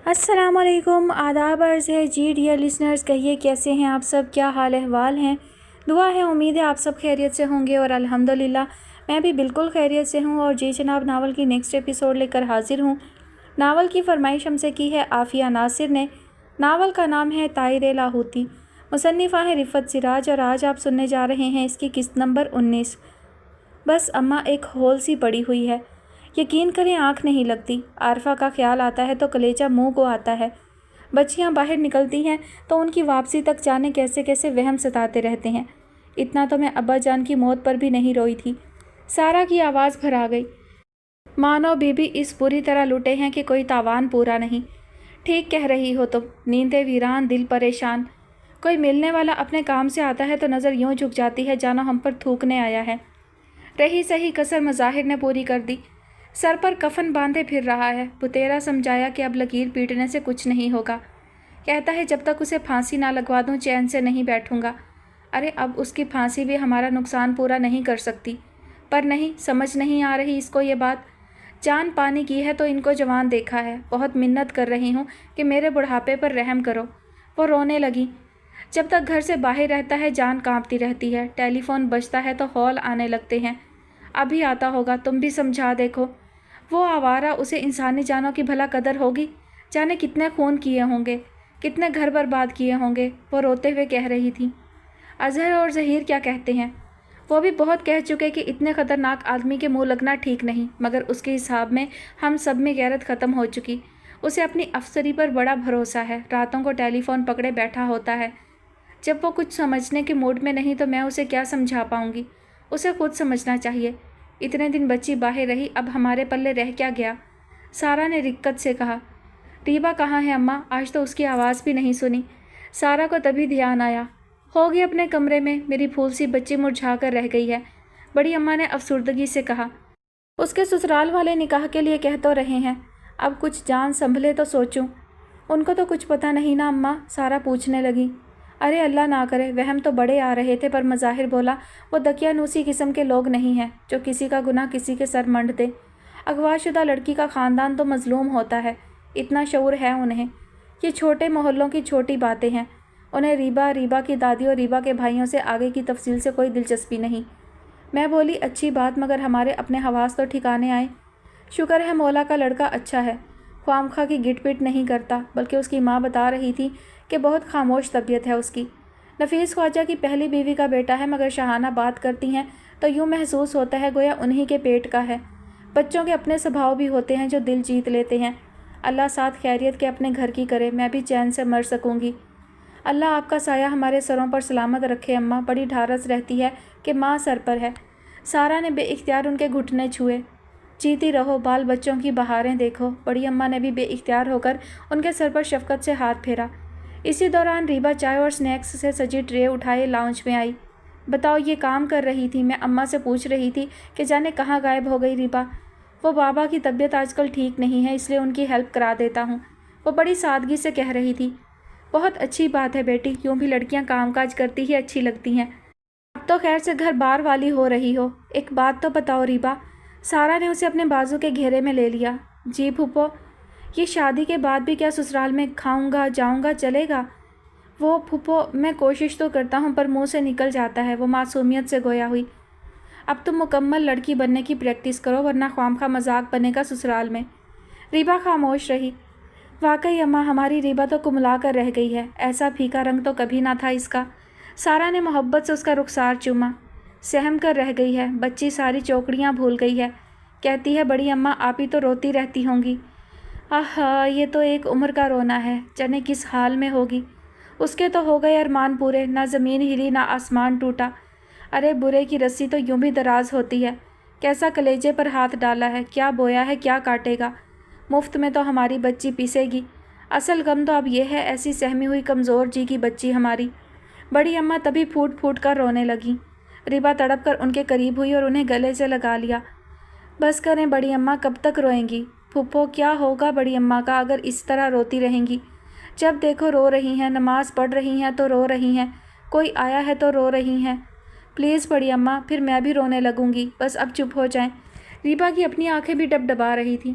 السلام علیکم، آداب عرض ہے جی ڈیئر لسنرز، کہیے کیسے ہیں آپ سب، کیا حال احوال ہیں؟ دعا ہے امید ہے آپ سب خیریت سے ہوں گے اور الحمدللہ میں بھی بالکل خیریت سے ہوں۔ اور جی جناب، ناول کی نیکسٹ ایپیسوڈ لے کر حاضر ہوں۔ ناول کی فرمائش ہم سے کی ہے عافیہ ناصر نے۔ ناول کا نام ہے طائر لاہوتی، مصنفہ ہیں رفعت سراج، اور آج آپ سننے جا رہے ہیں اس کی قسط نمبر 19۔ بس اماں ایک ہول سی پڑی ہوئی ہے، یقین کریں آنکھ نہیں لگتی۔ عارفہ کا خیال آتا ہے تو کلیجہ منہ کو آتا ہے۔ بچیاں باہر نکلتی ہیں تو ان کی واپسی تک جانے کیسے کیسے وہم ستاتے رہتے ہیں۔ اتنا تو میں ابا جان کی موت پر بھی نہیں روئی تھی۔ سارا کی آواز بھر آ گئی۔ مانو بی بی اس بری طرح لٹے ہیں کہ کوئی تاوان پورا نہیں۔ ٹھیک کہہ رہی ہو تم، نیندیں ویران، دل پریشان۔ کوئی ملنے والا اپنے کام سے آتا ہے تو نظر یوں جھک جاتی ہے جانو ہم پر تھوکنے آیا ہے۔ رہی صحیح کسر مظاہر نے پوری کر دی۔ سر پر کفن باندھے پھر رہا ہے۔ بتیرا سمجھایا کہ اب لکیر پیٹنے سے کچھ نہیں ہوگا۔ کہتا ہے جب تک اسے پھانسی نہ لگوا دوں چین سے نہیں بیٹھوں گا۔ ارے اب اس کی پھانسی بھی ہمارا نقصان پورا نہیں کر سکتی۔ پر نہیں، سمجھ نہیں آ رہی اس کو یہ بات۔ جان پانی کی ہے تو ان کو جوان دیکھا ہے۔ بہت منت کر رہی ہوں کہ میرے بڑھاپے پر رحم کرو۔ وہ رونے لگی۔ جب تک گھر سے باہر رہتا ہے جان کانپتی رہتی ہے۔ ٹیلی فون بجتا ہے تو ہول آنے لگتے ہیں۔ ابھی آتا ہوگا، تم بھی سمجھا دیکھو۔ وہ آوارہ، اسے انسانی جانوں کی بھلا قدر ہوگی؟ جانے کتنے خون کیے ہوں گے، کتنے گھر برباد کیے ہوں گے۔ وہ روتے ہوئے کہہ رہی تھی۔ اظہر اور ظہیر کیا کہتے ہیں؟ وہ بھی بہت کہہ چکے کہ اتنے خطرناک آدمی کے منہ لگنا ٹھیک نہیں، مگر اس کے حساب میں ہم سب میں غیرت ختم ہو چکی۔ اسے اپنی افسری پر بڑا بھروسہ ہے، راتوں کو ٹیلی فون پکڑے بیٹھا ہوتا ہے۔ جب وہ کچھ سمجھنے کے موڈ میں نہیں تو میں اسے کیا سمجھا پاؤں گی؟ اسے خود سمجھنا چاہیے۔ اتنے دن بچی باہر رہی، اب ہمارے پلے رہ کیا گیا؟ سارا نے رکت سے کہا۔ ریبا کہاں ہے اماں؟ آج تو اس کی آواز بھی نہیں سنی۔ سارا کو تبھی دھیان آیا۔ ہوگی اپنے کمرے میں، میری پھول سی بچی مرجھا کر رہ گئی ہے، بڑی اماں نے افسردگی سے کہا۔ اس کے سسرال والے نکاح کے لیے کہہ تو رہے ہیں، اب کچھ جان سنبھلے تو سوچوں۔ ان کو تو کچھ پتہ نہیں نا اماں؟ سارا پوچھنے لگی۔ ارے اللہ نہ کرے، وہم تو بڑے آ رہے تھے، پر مظاہر بولا وہ دقیانوسی قسم کے لوگ نہیں ہیں جو کسی کا گناہ کسی کے سر منڈ دے۔ اغوا شدہ لڑکی کا خاندان تو مظلوم ہوتا ہے، اتنا شعور ہے انہیں۔ یہ چھوٹے محلوں کی چھوٹی باتیں ہیں، انہیں ریبا کی دادی اور ریبا کے بھائیوں سے آگے کی تفصیل سے کوئی دلچسپی نہیں۔ میں بولی اچھی بات، مگر ہمارے اپنے حواس تو ٹھکانے آئے۔ شکر ہے مولا کا لڑکا اچھا ہے، خواہ کی گٹ پٹ نہیں کرتا، بلکہ اس کی ماں بتا رہی تھی کہ بہت خاموش طبیعت ہے اس کی۔ نفیس خواجہ کی پہلی بیوی کا بیٹا ہے، مگر شاہانہ بات کرتی ہیں تو یوں محسوس ہوتا ہے گویا انہی کے پیٹ کا ہے۔ بچوں کے اپنے سبھاؤ بھی ہوتے ہیں جو دل جیت لیتے ہیں۔ اللہ ساتھ خیریت کے اپنے گھر کی کرے، میں بھی چین سے مر سکوں گی۔ اللہ آپ کا سایہ ہمارے سروں پر سلامت رکھے اماں، بڑی ڈھارس رہتی ہے کہ ماں سر پر ہے۔ سارا نے بے اختیار ان کے گھٹنے چھوئے۔ جیتی رہو، بال بچوں کی بہاریں دیکھو۔ بڑی اماں نے بھی بے اختیار ہو کر ان کے سر پر شفقت سے ہاتھ پھیرا۔ اسی دوران ریبا چائے اور سنیکس سے سجی ٹرے اٹھائے لاؤنج میں آئی۔ بتاؤ یہ کام کر رہی تھی، میں اماں سے پوچھ رہی تھی کہ جانے کہاں غائب ہو گئی ریبا۔ وہ بابا کی طبیعت آج کل ٹھیک نہیں ہے، اس لیے ان کی ہیلپ کرا دیتا ہوں، وہ بڑی سادگی سے کہہ رہی تھی۔ بہت اچھی بات ہے بیٹی، یوں بھی لڑکیاں کام کاج کرتی ہی اچھی لگتی ہیں۔ اب تو خیر سے گھر بار والی ہو رہی ہو، ایک بات تو بتاؤ ریبا۔ سارا نے اسے اپنے بازو کے گھیرے میں لے لیا۔ جی پھوپھو، یہ شادی کے بعد بھی کیا سسرال میں کھاؤں گا جاؤں گا چلے گا؟ وہ پھوپھو میں کوشش تو کرتا ہوں پر منہ سے نکل جاتا ہے، وہ معصومیت سے گویا ہوئی۔ اب تم مکمل لڑکی بننے کی پریکٹس کرو ورنہ خواہ مذاق بنے گا سسرال میں۔ ریبا خاموش رہی۔ واقعی اماں، ہماری ریبا تو کملا کر رہ گئی ہے، ایسا پھیکا رنگ تو کبھی نہ تھا اس کا۔ سارا نے محبت سے اس کا رخسار چوما۔ سہم کر رہ گئی ہے، بچی ساری چوکڑیاں بھول گئی ہے، کہتی ہے بڑی اماں آپ ہی تو روتی رہتی ہوں گی۔ آہا، یہ تو ایک عمر کا رونا ہے، جانے کس حال میں ہوگی۔ اس کے تو ہو گئے ارمان پورے، نہ زمین ہلی نہ آسمان ٹوٹا۔ ارے برے کی رسی تو یوں بھی دراز ہوتی ہے، کیسا کلیجے پر ہاتھ ڈالا ہے، کیا بویا ہے کیا کاٹے گا۔ مفت میں تو ہماری بچی پیسے گی۔ اصل غم تو اب یہ ہے، ایسی سہمی ہوئی کمزور جی کی بچی ہماری۔ بڑی اماں تبھی پھوٹ پھوٹ کر رونے لگیں۔ ریبا تڑپ کر ان کے قریب ہوئی اور انہیں گلے سے لگا لیا۔ بس کریں بڑی اماں، کب تک روئیں گی؟ پھوپھو کیا ہوگا بڑی اماں کا اگر اس طرح روتی رہیں گی؟ جب دیکھو رو رہی ہیں، نماز پڑھ رہی ہیں تو رو رہی ہیں، کوئی آیا ہے تو رو رہی ہیں۔ پلیز بڑی اماں، پھر میں بھی رونے لگوں گی، بس اب چپ ہو جائیں۔ ریبا کی اپنی آنکھیں بھی ڈب ڈبا رہی تھیں۔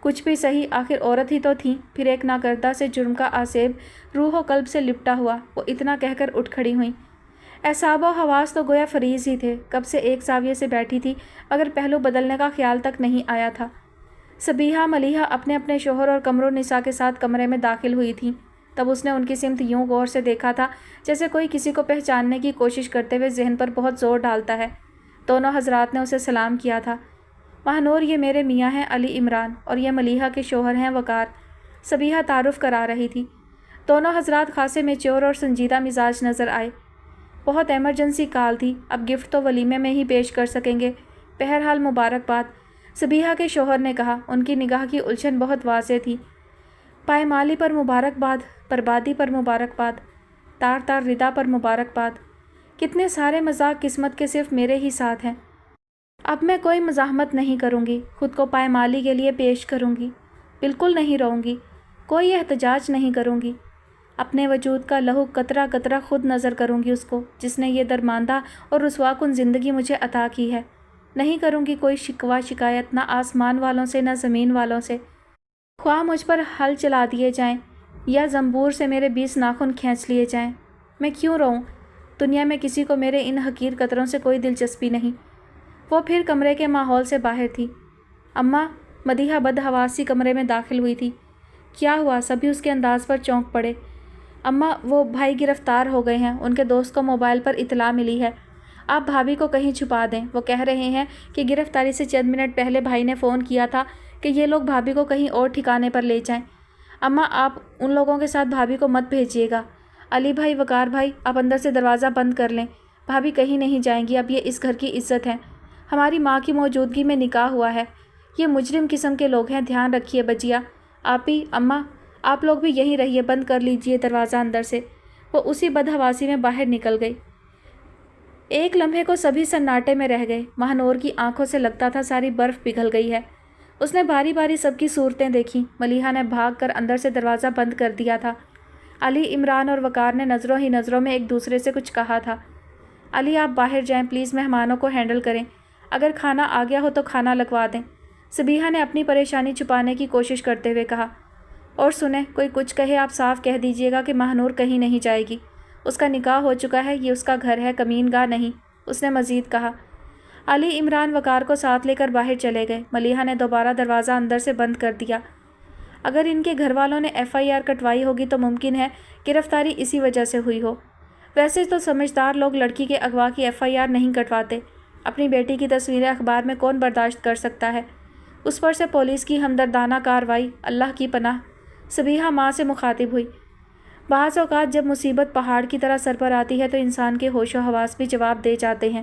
کچھ بھی صحیح، آخر عورت ہی تو تھیں۔ پھر ایک ناکردہ سے جرم کا آسیب روح و قلب سے لپٹا ہوا، وہ اتنا کہہ کر اٹھ کھڑی ہوئیں۔ اعصاب و حواس تو گویا فریز ہی تھے، کب سے ایک زاویے سے بیٹھی تھی، مگر پہلو بدلنے کا خیال تک نہیں آیا تھا۔ صبیحہ ملیحہ اپنے اپنے شوہر اور قمر النساء کے ساتھ کمرے میں داخل ہوئی تھیں، تب اس نے ان کی سمت یوں غور سے دیکھا تھا جیسے کوئی کسی کو پہچاننے کی کوشش کرتے ہوئے ذہن پر بہت زور ڈالتا ہے۔ دونوں حضرات نے اسے سلام کیا تھا۔ ماہنور، یہ میرے میاں ہیں علی عمران، اور یہ ملیحہ کے شوہر ہیں وقار، صبیحہ تعارف کرا رہی تھی۔ دونوں حضرات خاصے میچور اور سنجیدہ مزاج نظر آئے۔ بہت ایمرجنسی کال تھی، اب گفٹ تو ولیمے میں ہی پیش کر سکیں گے، بہرحال مبارکباد، صبیحہ کے شوہر نے کہا۔ ان کی نگاہ کی الجھن بہت واضح تھی۔ پائمالی پر مبارکباد، بربادی پر مبارکباد، تار تار ردا پر مبارکباد، کتنے سارے مذاق قسمت کے صرف میرے ہی ساتھ ہیں۔ اب میں کوئی مزاحمت نہیں کروں گی، خود کو پائمالی کے لیے پیش کروں گی، بالکل نہیں رہوں گی، کوئی احتجاج نہیں کروں گی، اپنے وجود کا لہو قطرہ قطرہ خود نظر کروں گی اس کو جس نے یہ درماندہ اور رسوا کن زندگی مجھے عطا کی ہے۔ نہیں کروں گی کوئی شکوہ شکایت، نہ آسمان والوں سے نہ زمین والوں سے، خواہ مجھ پر ہل چلا دیے جائیں یا زنبور سے میرے 20 ناخن کھینچ لیے جائیں، میں کیوں رہوں؟ دنیا میں کسی کو میرے ان حقیر قطروں سے کوئی دلچسپی نہیں۔ وہ پھر کمرے کے ماحول سے باہر تھی۔ اماں، مدیحہ بدحواسی کمرے میں داخل ہوئی تھی۔ کیا ہوا؟ سبھی اس کے انداز پر چونک پڑے۔ اماں، وہ بھائی گرفتار ہو گئے ہیں، ان کے دوست کو موبائل پر اطلاع ملی ہے، آپ بھابھی کو کہیں چھپا دیں، وہ کہہ رہے ہیں کہ گرفتاری سے چند منٹ پہلے بھائی نے فون کیا تھا کہ یہ لوگ بھابھی کو کہیں اور ٹھکانے پر لے جائیں۔ اماں، آپ ان لوگوں کے ساتھ بھابھی کو مت بھیجیے گا۔ علی بھائی، وقار بھائی، آپ اندر سے دروازہ بند کر لیں، بھابھی کہیں نہیں جائیں گی، اب یہ اس گھر کی عزت ہے، ہماری ماں کی موجودگی میں نکاح ہوا ہے، یہ مجرم قسم کے لوگ ہیں، دھیان رکھیے بجیا، آپ ہی، اماں آپ لوگ بھی یہیں رہیے، بند کر لیجیے دروازہ اندر سے۔ وہ اسی بدحواسی میں باہر نکل گئی۔ ایک لمحے کو سبھی سناٹے میں رہ گئے۔ ماہنور کی آنکھوں سے لگتا تھا ساری برف پگھل گئی ہے۔ اس نے باری باری سب کی صورتیں دیکھیں۔ ملیحہ نے بھاگ کر اندر سے دروازہ بند کر دیا تھا۔ علی عمران اور وقار نے نظروں ہی نظروں میں ایک دوسرے سے کچھ کہا تھا۔ علی، آپ باہر جائیں، پلیز مہمانوں کو ہینڈل کریں، اگر کھانا آ گیا ہو تو کھانا لگوا دیں، صبیحہ نے اپنی پریشانی چھپانے کی کوشش کرتے ہوئے کہا۔ اور سنیں، کوئی کچھ کہے آپ صاف کہہ دیجیے گا کہ ماہنور کہیں نہیں جائے گی، اس کا نکاح ہو چکا ہے، یہ اس کا گھر ہے، کمین گاہ نہیں، اس نے مزید کہا۔ علی عمران وقار کو ساتھ لے کر باہر چلے گئے۔ ملیحہ نے دوبارہ دروازہ اندر سے بند کر دیا۔ اگر ان کے گھر والوں نے FIR کٹوائی ہوگی تو ممکن ہے گرفتاری اسی وجہ سے ہوئی ہو۔ ویسے تو سمجھدار لوگ لڑکی کے اغوا کی FIR نہیں کٹواتے، اپنی بیٹی کی تصویریں اخبار میں کون برداشت کر سکتا ہے، اس پر سے پولیس کی ہمدردانہ کارروائی، اللہ کی پناہ۔ صبیحہ ماں سے مخاطب ہوئی۔ بعض اوقات جب مصیبت پہاڑ کی طرح سر پر آتی ہے تو انسان کے ہوش و حواس بھی جواب دے جاتے ہیں۔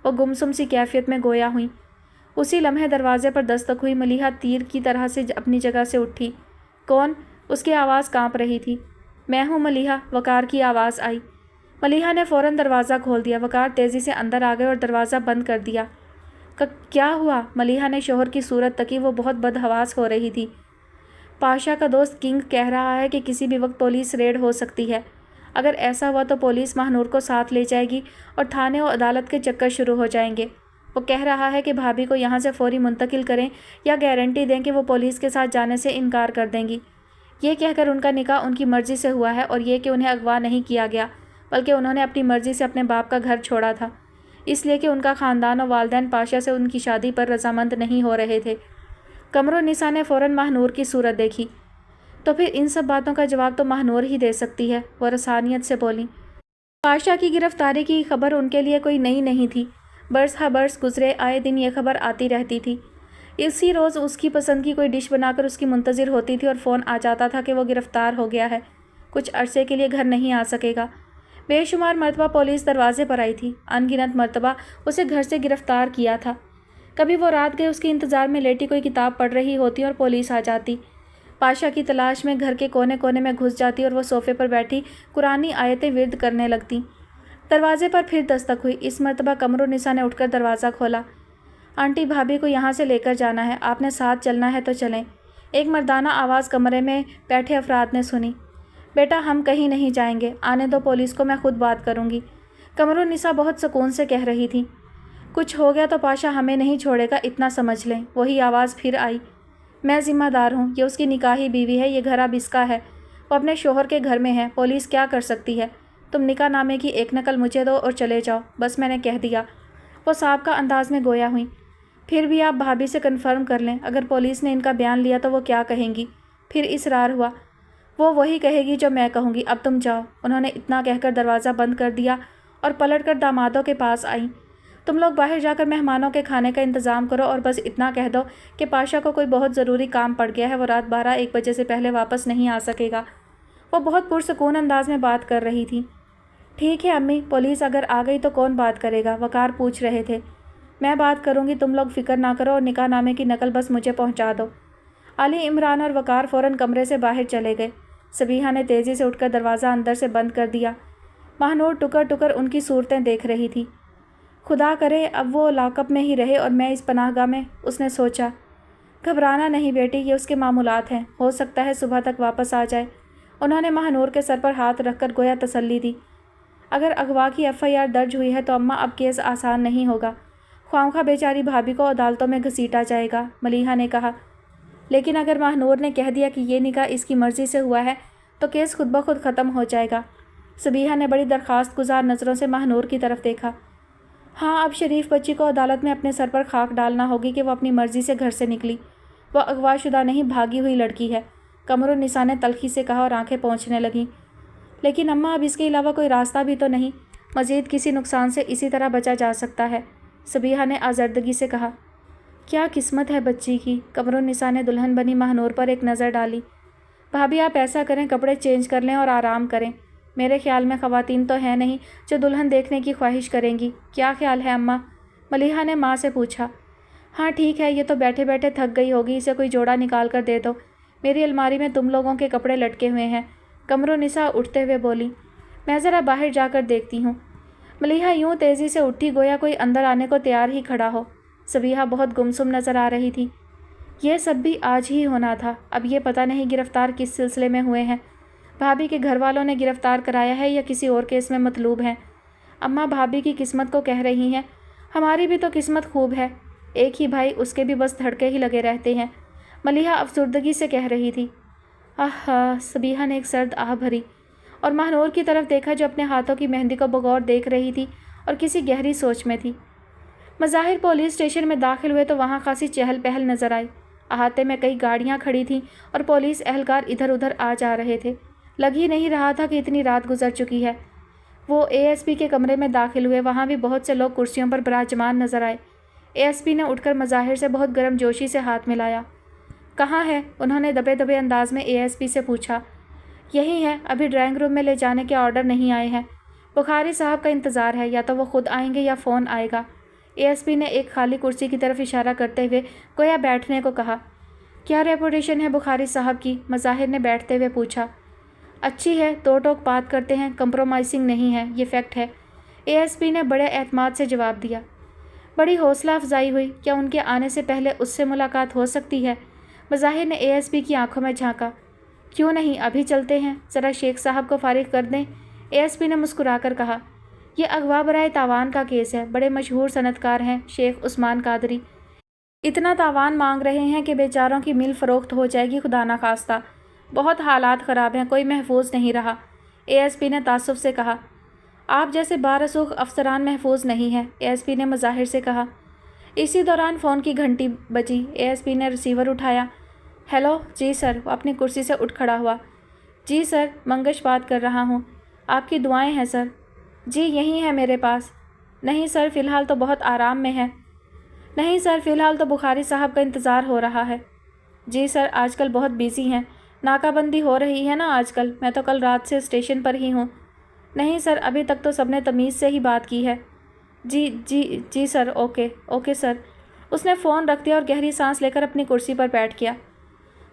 وہ گمسم سی کیفیت میں گویا ہوئیں۔ اسی لمحے دروازے پر دستک ہوئی۔ ملیحہ تیر کی طرح سے اپنی جگہ سے اٹھی۔ کون؟ اس کی آواز کانپ رہی تھی۔ میں ہوں ملیحہ، وقار کی آواز آئی۔ ملیحہ نے فوراً دروازہ کھول دیا۔ وقار تیزی سے اندر آ گئے اور دروازہ بند کر دیا۔ کیا ہوا؟ ملیحہ نے شوہر کی صورت تکی، وہ بہت بدحواس ہو رہی تھی۔ پاشا کا دوست کنگ کہہ رہا ہے کہ کسی بھی وقت پولیس ریڈ ہو سکتی ہے۔ اگر ایسا ہوا تو پولیس ماہنور کو ساتھ لے جائے گی اور تھانے و عدالت کے چکر شروع ہو جائیں گے۔ وہ کہہ رہا ہے کہ بھابھی کو یہاں سے فوری منتقل کریں یا گارنٹی دیں کہ وہ پولیس کے ساتھ جانے سے انکار کر دیں گی، یہ کہہ کر ان کا نکاح ان کی مرضی سے ہوا ہے، اور یہ کہ انہیں اغوا نہیں کیا گیا بلکہ انہوں نے اپنی مرضی سے اپنے باپ کا گھر چھوڑا تھا، اس لیے کہ ان کا خاندان و والدین پاشا سے ان کی شادی پر رضامند نہیں ہو رہے تھے۔ قمر النساء نے فوراً ماہنور کی صورت دیکھی۔ تو پھر ان سب باتوں کا جواب تو ماہنور ہی دے سکتی ہے، وہ رسانیت سے بولی۔ پاشا کی گرفتاری کی خبر ان کے لیے کوئی نئی نہیں تھی، برس ہا برس گزرے، آئے دن یہ خبر آتی رہتی تھی۔ اسی روز اس کی پسند کی کوئی ڈش بنا کر اس کی منتظر ہوتی تھی اور فون آ جاتا تھا کہ وہ گرفتار ہو گیا ہے، کچھ عرصے کے لیے گھر نہیں آ سکے گا۔ بے شمار مرتبہ پولیس دروازے پر آئی تھی، ان گنت مرتبہ اسے گھر سے گرفتار کیا تھا۔ کبھی وہ رات گئے اس کے انتظار میں لیٹی کوئی کتاب پڑھ رہی ہوتی اور پولیس آ جاتی، پاشا کی تلاش میں گھر کے کونے کونے میں گھس جاتی اور وہ صوفے پر بیٹھی قرآنی آیتیں ورد کرنے لگتی۔ دروازے پر پھر دستک ہوئی۔ اس مرتبہ قمر النساء نے اٹھ کر دروازہ کھولا۔ آنٹی، بھابھی کو یہاں سے لے کر جانا ہے، آپ نے ساتھ چلنا ہے تو چلیں، ایک مردانہ آواز کمرے میں بیٹھے افراد نے سنی۔ بیٹا، ہم کہیں نہیں جائیں گے، آنے دو پولیس کو، میں خود بات کروں گی، قمر النساء بہت سکون سے کہہ رہی تھی۔ کچھ ہو گیا تو پاشا ہمیں نہیں چھوڑے گا، اتنا سمجھ لیں، وہی آواز پھر آئی۔ میں ذمہ دار ہوں، یہ اس کی نکاحی بیوی ہے، یہ گھر اب اس کا ہے، وہ اپنے شوہر کے گھر میں ہے، پولیس کیا کر سکتی ہے؟ تم نکاح نامے کی ایک نقل مجھے دو اور چلے جاؤ، بس میں نے کہہ دیا۔ وہ سابقہ انداز میں گویا ہوئیں۔ پھر بھی آپ بھابھی سے کنفرم کر لیں، اگر پولیس نے ان کا بیان لیا تو وہ کیا کہیں گی؟ پھر اصرار ہوا۔ وہ وہی کہے گی جو میں کہوں گی، اب تم جاؤ۔ انہوں نے اتنا کہہ کر دروازہ بند کر دیا اور پلٹ کر دامادوں کے پاس آئیں۔ تم لوگ باہر جا کر مہمانوں کے کھانے کا انتظام کرو اور بس اتنا کہہ دو کہ پاشا کو کوئی بہت ضروری کام پڑ گیا ہے، وہ رات 12-1 بجے سے پہلے واپس نہیں آ سکے گا۔ وہ بہت پرسکون انداز میں بات کر رہی تھی۔ ٹھیک ہے امی، پولیس اگر آ گئی تو کون بات کرے گا؟ وقار پوچھ رہے تھے۔ میں بات کروں گی، تم لوگ فکر نہ کرو اور نکاح نامے کی نقل بس مجھے پہنچا دو۔ علی عمران اور وقار فوراً کمرے سے باہر چلے گئے۔ سبیحہ نے تیزی سے اٹھ کر دروازہ اندر سے بند کر دیا۔ ماہنور ٹکر ٹکر ان کی صورتیں دیکھ رہی تھی۔ خدا کرے اب وہ لاک اپ میں ہی رہے اور میں اس پناہ گاہ میں، اس نے سوچا۔ گھبرانا نہیں بیٹی، یہ اس کے معمولات ہیں، ہو سکتا ہے صبح تک واپس آ جائے۔ انہوں نے ماہنور کے سر پر ہاتھ رکھ کر گویا تسلی دی۔ اگر اغوا کی FIR درج ہوئی ہے تو اماں اب کیس آسان نہیں ہوگا، خواہ بیچاری بھابھی کو عدالتوں میں گھسیٹا جائے گا، ملیحہ نے کہا۔ لیکن اگر ماہنور نے کہہ دیا کہ یہ نکاح اس کی مرضی سے ہوا ہے تو کیس خود بخود ختم ہو جائے گا۔ سبیحہ نے بڑی درخواست گزار نظروں سے ماہنور کی طرف دیکھا۔ ہاں، اب شریف بچی کو عدالت میں اپنے سر پر خاک ڈالنا ہوگی کہ وہ اپنی مرضی سے گھر سے نکلی۔ وہ اغوا شدہ نہیں، بھاگی ہوئی لڑکی ہے، قمر النساء نے تلخی سے کہا اور آنکھیں پونچھنے لگیں۔ لیکن اماں اب اس کے علاوہ کوئی راستہ بھی تو نہیں، مزید کسی نقصان سے اسی طرح بچا جا سکتا ہے، سبیحہ نے آزردگی سے کہا۔ کیا قسمت ہے بچی کی؟ قمر النساء نے دلہن بنی ماہنور پر ایک نظر ڈالی۔ بھابھی آپ ایسا کریں، کپڑے چینج کر لیں اور آرام کریں۔ میرے خیال میں خواتین تو ہیں نہیں جو دلہن دیکھنے کی خواہش کریں گی، کیا خیال ہے اماں؟ ملیحہ نے ماں سے پوچھا۔ ہاں ٹھیک ہے، یہ تو بیٹھے بیٹھے تھک گئی ہوگی، اسے کوئی جوڑا نکال کر دے دو، میری الماری میں تم لوگوں کے کپڑے لٹکے ہوئے ہیں، قمر النساء اٹھتے ہوئے بولی۔ میں ذرا باہر جا کر دیکھتی ہوں۔ ملیحہ یوں تیزی سے اٹھی گویا کوئی اندر آنے کو تیار ہی کھڑا ہو۔ سبیحہ بہت گمسم نظر آ رہی تھی۔ یہ سب بھی آج ہی ہونا تھا، اب یہ پتہ نہیں گرفتار کس سلسلے میں ہوئے ہیں، بھابھی کے گھر والوں نے گرفتار کرایا ہے یا کسی اور کیس میں مطلوب ہیں۔ اماں بھابھی کی قسمت کو کہہ رہی ہیں، ہماری بھی تو قسمت خوب ہے، ایک ہی بھائی، اس کے بھی بس دھڑکے ہی لگے رہتے ہیں، ملیحہ افسردگی سے کہہ رہی تھی۔ آہا، سبیحہ نے ایک سرد آہ بھری اور ماہنور کی طرف دیکھا جو اپنے ہاتھوں کی مہندی کو بغور دیکھ رہی تھی اور کسی گہری سوچ میں تھی۔ مظاہر پولیس اسٹیشن میں داخل ہوئے تو وہاں خاصی چہل پہل نظر آئی۔ احاطے میں کئی گاڑیاں کھڑی تھیں اور پولیس اہلکار ادھر ادھر آ جا رہے تھے۔ لگ ہی نہیں رہا تھا کہ اتنی رات گزر چکی ہے۔ وہ ASP کے کمرے میں داخل ہوئے، وہاں بھی بہت سے لوگ کرسیوں پر براجمان نظر آئے۔ ASP نے اٹھ کر مظاہر سے بہت گرم جوشی سے ہاتھ ملایا۔ کہاں ہے؟ انہوں نے دبے دبے انداز میں ASP سے پوچھا۔ یہی ہے، ابھی ڈرائنگ روم میں لے جانے کے آرڈر نہیں آئے ہیں، بخاری صاحب کا انتظار ہے، یا تو وہ خود آئیں گے یا فون آئے گا۔ ASP نے ایک خالی کرسی کی طرف اشارہ کرتے ہوئے گویا بیٹھنے کو کہا۔ کیا ریپوٹیشن ہے بخاری صاحب کی؟ مظاہر نے بیٹھتے ہوئے پوچھا۔ اچھی ہے، تو ٹوک بات کرتے ہیں، کمپرومائزنگ نہیں ہے، یہ فیکٹ ہے، ASP نے بڑے اعتماد سے جواب دیا۔ بڑی حوصلہ افزائی ہوئی، کیا ان کے آنے سے پہلے اس سے ملاقات ہو سکتی ہے؟ مظاہر نے ASP کی آنکھوں میں جھانکا۔ کیوں نہیں، ابھی چلتے ہیں، ذرا شیخ صاحب کو فارغ کر دیں، ASP نے مسکرا کر کہا۔ یہ اغوا برائے تاوان کا کیس ہے، بڑے مشہور صنعت کار ہیں شیخ عثمان قادری، اتنا تاوان مانگ رہے ہیں کہ بیچاروں کی مل فروخت ہو جائے گی خدا نخواستہ، بہت حالات خراب ہیں، کوئی محفوظ نہیں رہا، ASP نے تعصب سے کہا۔ آپ جیسے بارسوخ افسران محفوظ نہیں ہیں، ASP نے مظاہر سے کہا۔ اسی دوران فون کی گھنٹی بجی، ASP نے ریسیور اٹھایا۔ ہیلو، جی سر، وہ اپنی کرسی سے اٹھ کھڑا ہوا۔ جی سر، منگش بات کر رہا ہوں، آپ کی دعائیں ہیں سر۔ جی یہی ہے میرے پاس۔ نہیں سر، فی الحال تو بہت آرام میں ہے۔ نہیں سر، فی الحال تو بخاری صاحب کا انتظار ہو رہا ہے۔ جی سر، آج کل بہت بیزی ہیں، ناکہ بندی ہو رہی ہے نا آج کل، میں تو کل رات سے اسٹیشن پر ہی ہوں۔ نہیں سر، ابھی تک تو سب نے تمیز سے ہی بات کی ہے۔ جی سر، اوکے سر۔ اس نے فون رکھ دیا اور گہری سانس لے کر اپنی کرسی پر بیٹھ گیا۔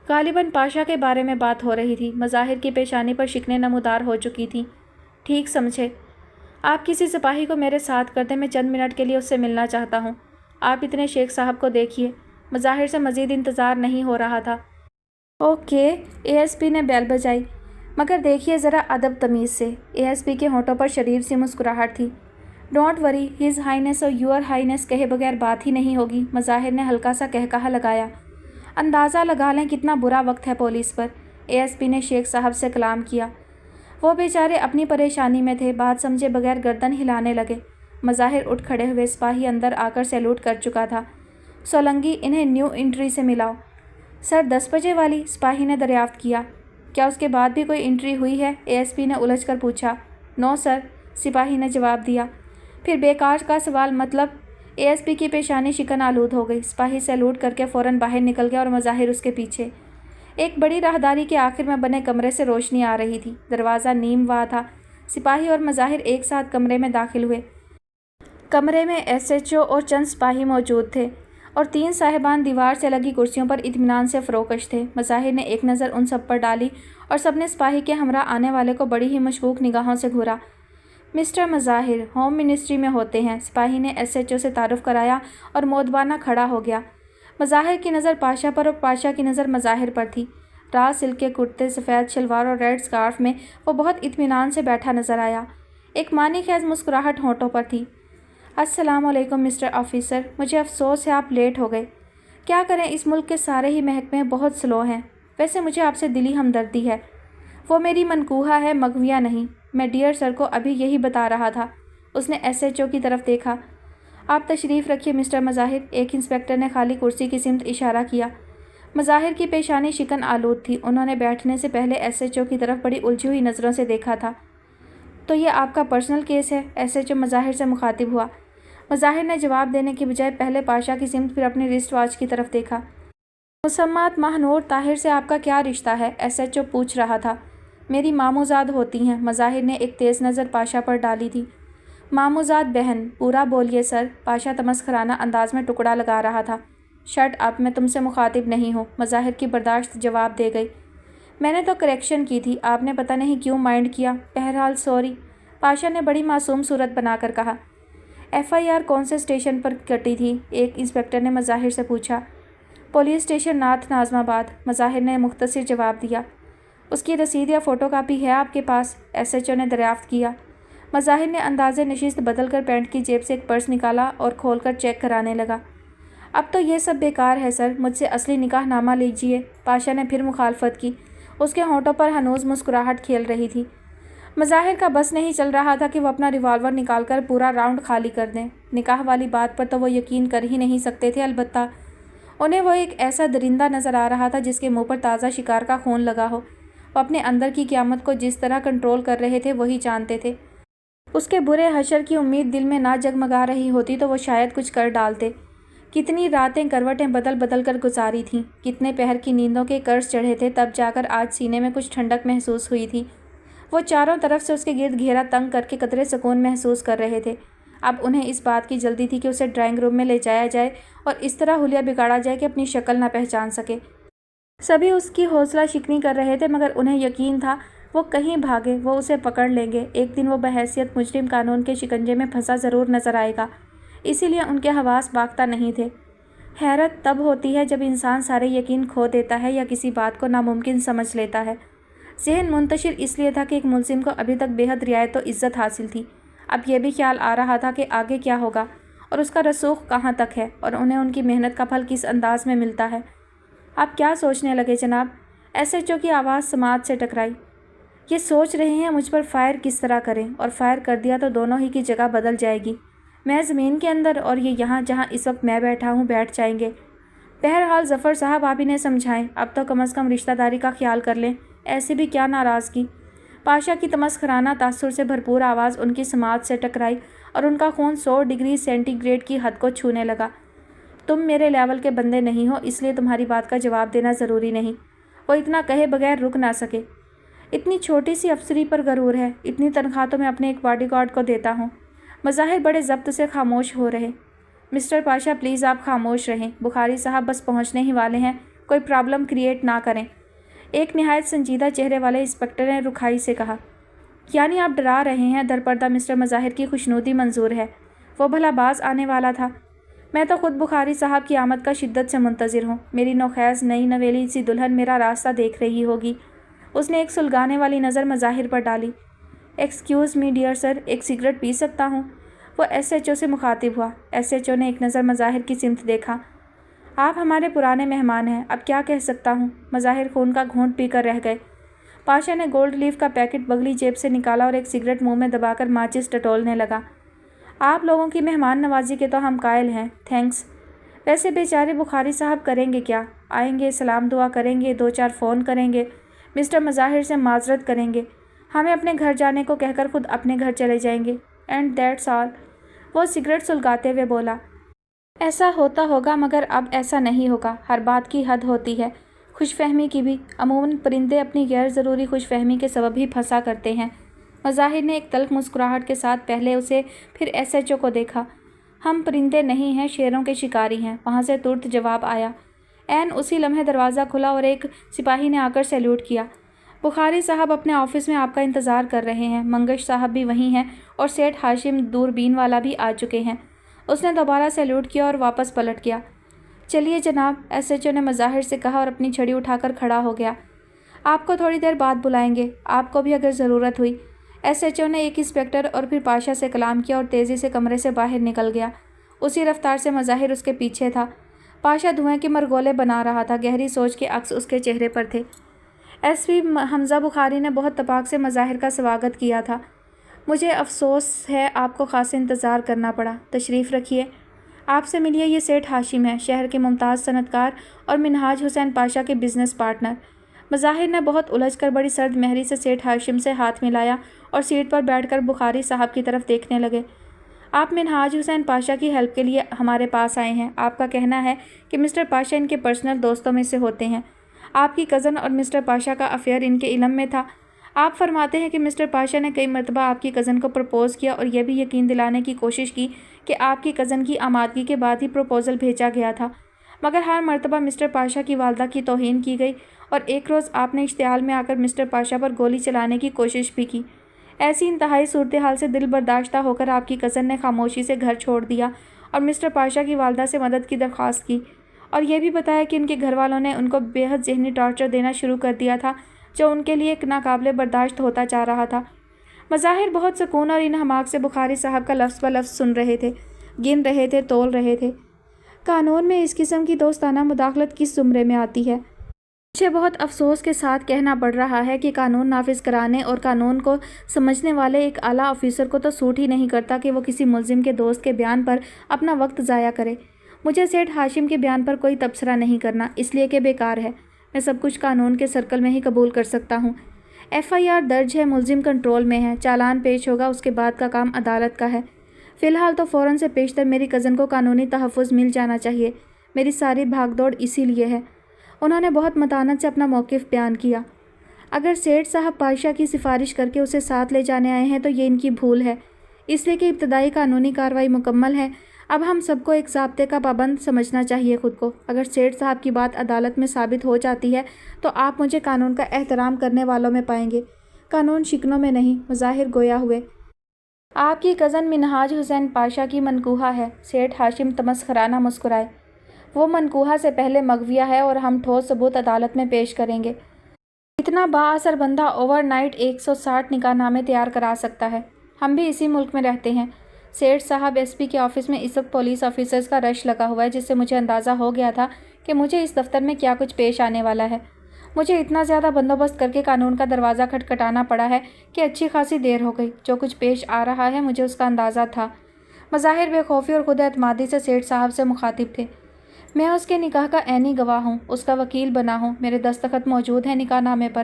غالباً پاشا کے بارے میں بات ہو رہی تھی، مظاہر کی پیشانی پر شکنیں نمودار ہو چکی تھیں۔ ٹھیک سمجھے، آپ کسی سپاہی کو میرے ساتھ کر دیں، میں چند منٹ کے لیے اس سے ملنا چاہتا ہوں۔ آپ اتنے شیخ صاحب کو دیکھیے، مظاہر سے مزید انتظار نہیں ہو رہا تھا۔ اوکے، ASP نے بیل بجائی، مگر دیکھیے ذرا ادب تمیز سے۔ ASP کے ہونٹوں پر شریر سی مسکراہٹ تھی۔ ڈونٹ وری، ہز ہائنس اور یور ہائنس کہے بغیر بات ہی نہیں ہوگی، مظاہر نے ہلکا سا قہقہا لگایا۔ اندازہ لگا لیں کتنا برا وقت ہے پولیس پر۔ ASP نے شیخ صاحب سے کلام کیا۔ وہ بیچارے اپنی پریشانی میں تھے، بات سمجھے بغیر گردن ہلانے لگے۔ مظاہر اٹھ کھڑے ہوئے، سپاہی اندر آ کر سیلوٹ کر چکا تھا۔ سولنگی، انہیں نیو انٹری سے ملاؤ۔ سر 10 بجے والی؟ سپاہی نے دریافت کیا۔ کیا اس کے بعد بھی کوئی انٹری ہوئی ہے؟ ASP نے الجھ کر پوچھا۔ نو سر، سپاہی نے جواب دیا۔ پھر بیکار کا سوال، مطلب؟ ASP کی پیشانی شکن آلود ہو گئی۔ سپاہی سیلوٹ کر کے فوراً باہر نکل گیا اور مظاہر اس کے پیچھے۔ ایک بڑی راہداری کے آخر میں بنے کمرے سے روشنی آ رہی تھی۔ دروازہ نیم وا تھا۔ سپاہی اور مظاہر ایک ساتھ کمرے میں داخل ہوئے۔ کمرے میں SHO اور چند سپاہی موجود تھے اور 3 صاحبان دیوار سے لگی کرسیوں پر اطمینان سے فروکش تھے۔ مظاہر نے ایک نظر ان سب پر ڈالی اور سب نے سپاہی کے ہمراہ آنے والے کو بڑی ہی مشکوک نگاہوں سے گھورا۔ مسٹر مظاہر ہوم منسٹری میں ہوتے ہیں، سپاہی نے SHO سے تعارف کرایا اور مودبانہ کھڑا ہو گیا۔ مظاہر کی نظر پاشا پر اور پاشا کی نظر مظاہر پر تھی۔ راز سلک کے کرتے، سفید شلوار اور ریڈ سکارف میں وہ بہت اطمینان سے بیٹھا نظر آیا۔ ایک معنی خیز مسکراہٹ ہونٹوں پر تھی۔ السلام علیکم مسٹر آفیسر، مجھے افسوس ہے آپ لیٹ ہو گئے۔ کیا کریں، اس ملک کے سارے ہی محکمے بہت سلو ہیں۔ ویسے مجھے آپ سے دلی ہمدردی ہے۔ وہ میری منکوہا ہے، مغویہ نہیں۔ میں ڈیئر سر کو ابھی یہی بتا رہا تھا۔ اس نے SHO کی طرف دیکھا۔ آپ تشریف رکھیے مسٹر مظاہر۔ ایک انسپکٹر نے خالی کرسی کی سمت اشارہ کیا۔ مظاہر کی پیشانی شکن آلود تھی۔ انہوں نے بیٹھنے سے پہلے SHO کی طرف بڑی الجھی ہوئی نظروں سے دیکھا تھا۔ تو یہ آپ کا پرسنل کیس ہے؟ SHO مظاہر سے مخاطب ہوا۔ مظاہر نے جواب دینے کی بجائے پہلے پاشا کی سمت پھر اپنی رسٹ واچ کی طرف دیکھا۔ مسمات ماہنور طاہر سے آپ کا کیا رشتہ ہے؟ SHO پوچھ رہا تھا۔ میری ماموزاد ہوتی ہیں۔ مظاہر نے ایک تیز نظر پاشا پر ڈالی تھی۔ ماموزاد بہن، پورا بولیے سر۔ پاشا تمسخرانہ انداز میں ٹکڑا لگا رہا تھا۔ شٹ اپ، میں تم سے مخاطب نہیں ہوں، مظاہر کی برداشت جواب دے گئی۔ میں نے تو کریکشن کی تھی، آپ نے پتہ نہیں کیوں مائنڈ کیا۔ بہرحال سوری، پاشا نے بڑی معصوم صورت بنا کر کہا۔ FIR کون سے اسٹیشن پر کٹی تھی؟ ایک انسپکٹر نے مظاہر سے پوچھا۔ پولیس اسٹیشن نارتھ ناظم آباد، مظاہر نے مختصر جواب دیا۔ اس کی رسید یا فوٹو کاپی ہے آپ کے پاس؟ SHO نے دریافت کیا۔ مظاہر نے انداز نشست بدل کر پینٹ کی جیب سے ایک پرس نکالا اور کھول کر چیک کرانے لگا۔ اب تو یہ سب بیکار ہے سر، مجھ سے اصلی نکاح نامہ لیجیے۔ پاشا نے پھر مخالفت کی۔ اس کے ہونٹوں پر ہنوز مسکراہٹ کھیل رہی تھی۔ مظاہر کا بس نہیں چل رہا تھا کہ وہ اپنا ریوالور نکال کر پورا راؤنڈ خالی کر دیں۔ نکاح والی بات پر تو وہ یقین کر ہی نہیں سکتے تھے، البتہ انہیں وہ ایک ایسا درندہ نظر آ رہا تھا جس کے منہ پر تازہ شکار کا خون لگا ہو۔ وہ اپنے اندر کی قیامت کو جس طرح کنٹرول کر رہے تھے وہی جانتے تھے۔ اس کے برے حشر کی امید دل میں نہ جگمگا رہی ہوتی تو وہ شاید کچھ کر ڈالتے۔ کتنی راتیں کروٹیں بدل بدل کر گزاری تھیں، کتنے پہر کی نیندوں کے قرض چڑھے تھے، تب جا کر آج سینے میں کچھ ٹھنڈک محسوس ہوئی تھی۔ وہ چاروں طرف سے اس کے گرد گھیرا تنگ کر کے قطرے سکون محسوس کر رہے تھے۔ اب انہیں اس بات کی جلدی تھی کہ اسے ڈرائنگ روم میں لے جایا جائے اور اس طرح حلیہ بگاڑا جائے کہ اپنی شکل نہ پہچان سکے۔ سبھی اس کی حوصلہ شکنی کر رہے تھے، مگر انہیں یقین تھا وہ کہیں بھاگے وہ اسے پکڑ لیں گے۔ ایک دن وہ بحیثیت مجرم قانون کے شکنجے میں پھنسا ضرور نظر آئے گا، اسی لیے ان کے حواس باختہ نہیں تھے۔ حیرت تب ہوتی ہے جب انسان سارے یقین کھو دیتا ہے یا کسی بات کو ناممکن سمجھ لیتا ہے۔ ذہن منتشر اس لیے تھا کہ ایک ملزم کو ابھی تک بے حد رعایت و عزت حاصل تھی۔ اب یہ بھی خیال آ رہا تھا کہ آگے کیا ہوگا اور اس کا رسوخ کہاں تک ہے اور انہیں ان کی محنت کا پھل کس انداز میں ملتا ہے۔ آپ کیا سوچنے لگے جناب؟ SHO کی آواز سماعت سے ٹکرائی۔ یہ سوچ رہے ہیں مجھ پر فائر کس طرح کریں، اور فائر کر دیا تو دونوں ہی کی جگہ بدل جائے گی۔ میں زمین کے اندر اور یہ یہاں جہاں اس وقت میں بیٹھا ہوں بیٹھ جائیں گے۔ بہرحال ظفر صاحب آپ انہیں سمجھائیں، اب تو کم از کم رشتہ داری کا خیال کر لیں، ایسے بھی کیا ناراضگی۔ پاشا کی تمسخرانہ تاثر سے بھرپور آواز ان کی سماعت سے ٹکرائی اور ان کا خون 100 ڈگری سینٹی گریڈ کی حد کو چھونے لگا۔ تم میرے لیول کے بندے نہیں ہو، اس لیے تمہاری بات کا جواب دینا ضروری نہیں۔ وہ اتنا کہے بغیر رک نہ سکے۔ اتنی چھوٹی سی افسری پر غرور ہے، اتنی تنخواہ تو میں اپنے ایک باڈی گارڈ کو دیتا ہوں۔ مظاہر بڑے ضبط سے خاموش ہو رہے۔ مسٹر پاشا پلیز آپ خاموش رہیں، بخاری صاحب بس پہنچنے ہی والے ہیں، کوئی پرابلم کریٹ نہ کریں۔ ایک نہایت سنجیدہ چہرے والے انسپکٹر نے رکھائی سے کہا۔ یعنی آپ ڈرا رہے ہیں؟ درپردہ مسٹر مظاہر کی خوشنودی منظور ہے، وہ بھلا باز آنے والا تھا۔ میں تو خود بخاری صاحب کی آمد کا شدت سے منتظر ہوں، میری نوخیز نئی نویلی سی دلہن میرا راستہ دیکھ رہی ہوگی۔ اس نے ایک سلگانے والی نظر مظاہر پر ڈالی۔ ایکسکیوز می ڈیئر سر، ایک سگریٹ پی سکتا ہوں؟ وہ SHO سے مخاطب ہوا۔ SHO نے ایک نظر مظاہر کی سمت دیکھا۔ آپ ہمارے پرانے مہمان ہیں، اب کیا کہہ سکتا ہوں؟ مظاہر خون کا گھونٹ پی کر رہ گئے۔ پاشا نے گولڈ لیف کا پیکٹ بغلی جیب سے نکالا اور ایک سگریٹ منہ میں دبا کر ماچس ٹٹولنے لگا۔ آپ لوگوں کی مہمان نوازی کے تو ہم قائل ہیں، تھینکس۔ ویسے بیچارے بخاری صاحب کریں گے کیا؟ آئیں گے، سلام دعا کریں گے، 2-4 فون کریں گے، مسٹر مظاہر سے معذرت کریں گے، ہمیں اپنے گھر جانے کو کہہ کر خود اپنے گھر چلے جائیں گے، اینڈ دیٹس آل۔ وہ سگریٹ سلگاتے ہوئے بولا۔ ایسا ہوتا ہوگا مگر اب ایسا نہیں ہوگا، ہر بات کی حد ہوتی ہے، خوش فہمی کی بھی۔ عموماً پرندے اپنی غیر ضروری خوش فہمی کے سبب ہی پھنسا کرتے ہیں۔ مظاہر نے ایک تلخ مسکراہٹ کے ساتھ پہلے اسے پھر ایس ایچ او کو دیکھا۔ ہم پرندے نہیں ہیں، شیروں کے شکاری ہیں، وہاں سے ترت جواب آیا۔ عین اسی لمحے دروازہ کھلا اور ایک سپاہی نے آ کر سیلوٹ کیا۔ بخاری صاحب اپنے آفس میں آپ کا انتظار کر رہے ہیں، منگش صاحب بھی وہیں ہیں اور سیٹھ ہاشم دوربین والا بھی آ چکے ہیں۔ اس نے دوبارہ سیلوٹ کیا اور واپس پلٹ گیا۔ چلیے جناب، ایس ایچ او نے مظاہر سے کہا اور اپنی چھڑی اٹھا کر کھڑا ہو گیا۔ آپ کو تھوڑی دیر بعد بلائیں گے، آپ کو بھی اگر ضرورت ہوئی۔ ایس ایچ او نے ایک انسپکٹر اور پھر پاشا سے کلام کیا اور تیزی سے کمرے سے باہر نکل گیا۔ اسی رفتار سے مظاہر اس کے پیچھے تھا۔ پاشا دھوئیں کے مرگولے بنا رہا تھا، گہری سوچ کے عکس اس کے چہرے پر تھے۔ ایس پی حمزہ بخاری نے بہت تپاک سے مظاہر کا سواگت کیا تھا۔ مجھے افسوس ہے آپ کو خاص انتظار کرنا پڑا، تشریف رکھیے، آپ سے ملیے، یہ سیٹھ ہاشم ہے، شہر کے ممتاز صنعت کار اور منہاج حسین پاشا کے بزنس پارٹنر۔ مظاہر نے بہت الجھ کر بڑی سرد مہری سے سیٹھ ہاشم سے ہاتھ ملایا اور سیٹ پر بیٹھ کر بخاری صاحب کی طرف دیکھنے لگے۔ آپ منہاج حسین پاشا کی ہیلپ کے لیے ہمارے پاس آئے ہیں۔ آپ کا کہنا ہے کہ مسٹر پاشا ان کے پرسنل دوستوں میں سے ہوتے ہیں۔ آپ کی کزن اور مسٹر پاشا کا افیئر ان کے علم میں تھا۔ آپ فرماتے ہیں کہ مسٹر پاشا نے کئی مرتبہ آپ کی کزن کو پرپوز کیا اور یہ بھی یقین دلانے کی کوشش کی کہ آپ کی کزن کی آمادگی کے بعد ہی پرپوزل بھیجا گیا تھا، مگر ہر مرتبہ مسٹر پاشا کی والدہ کی توہین کی گئی اور ایک روز آپ نے اشتعال میں آ کر مسٹر پاشا پر گولی چلانے کی کوشش بھی کی۔ ایسی انتہائی صورتحال سے دل برداشتہ ہو کر آپ کی کزن نے خاموشی سے گھر چھوڑ دیا اور مسٹر پاشا کی والدہ سے مدد کی درخواست کی، اور یہ بھی بتایا کہ ان کے گھر والوں نے ان کو بے حد ذہنی ٹارچر دینا شروع کر دیا تھا جو ان کے لیے ایک ناقابل برداشت ہوتا جا رہا تھا۔ مظاہر بہت سکون اور ان حماق سے بخاری صاحب کا لفظ بہ لفظ سن رہے تھے، گن رہے تھے، تول رہے تھے۔ قانون میں اس قسم کی دوستانہ مداخلت کس زمرے میں آتی ہے؟ مجھے بہت افسوس کے ساتھ کہنا پڑ رہا ہے کہ قانون نافذ کرانے اور قانون کو سمجھنے والے ایک اعلیٰ آفیسر کو تو سوٹ ہی نہیں کرتا کہ وہ کسی ملزم کے دوست کے بیان پر اپنا وقت ضائع کرے۔ مجھے سیٹھ ہاشم کے بیان پر کوئی تبصرہ نہیں کرنا، اس لیے کہ بیکار ہے، میں سب کچھ قانون کے سرکل میں ہی قبول کر سکتا ہوں۔ ایف آئی آر درج ہے، ملزم کنٹرول میں ہے، چالان پیش ہوگا، اس کے بعد کا کام عدالت کا ہے۔ فی الحال تو فوراً سے پیشتر میری کزن کو قانونی تحفظ مل جانا چاہیے، میری ساری بھاگ دوڑ اسی لیے ہے۔ انہوں نے بہت متانت سے اپنا موقف بیان کیا۔ اگر سیٹھ صاحب پاشا کی سفارش کر کے اسے ساتھ لے جانے آئے ہیں تو یہ ان کی بھول ہے، اس لیے کہ ابتدائی قانونی کارروائی مکمل ہے۔ اب ہم سب کو ایک ضابطے کا پابند سمجھنا چاہیے خود کو۔ اگر سیٹھ صاحب کی بات عدالت میں ثابت ہو جاتی ہے تو آپ مجھے قانون کا احترام کرنے والوں میں پائیں گے، قانون شکنوں میں نہیں۔ مظاہر گویا ہوئے۔ آپ کی کزن منہاج حسین پاشا کی منکوحہ ہے۔ سیٹھ ہاشم تمسخرانہ مسکرائے۔ وہ منکوحہ سے پہلے مغویہ ہے اور ہم ٹھوس ثبوت عدالت میں پیش کریں گے۔ اتنا با اثر بندہ اوور نائٹ 160 نکاح نامے تیار کرا سکتا ہے۔ ہم بھی اسی ملک میں رہتے ہیں۔ سیٹھ صاحب، ایس پی کے آفس میں اس وقت پولیس آفیسرز کا رش لگا ہوا ہے، جس سے مجھے اندازہ ہو گیا تھا کہ مجھے اس دفتر میں کیا کچھ پیش آنے والا ہے۔ مجھے اتنا زیادہ بندوبست کر کے قانون کا دروازہ کھٹکھٹانا پڑا ہے کہ اچھی خاصی دیر ہو گئی۔ جو کچھ پیش آ رہا ہے مجھے اس کا اندازہ تھا۔ مظاہر بے خوفی اور خود اعتمادی سے سیٹھ صاحب سے مخاطب تھے۔ میں اس کے نکاح کا عینی گواہ ہوں، اس کا وکیل بنا ہوں، میرے دستخط موجود ہیں نکاح نامے پر۔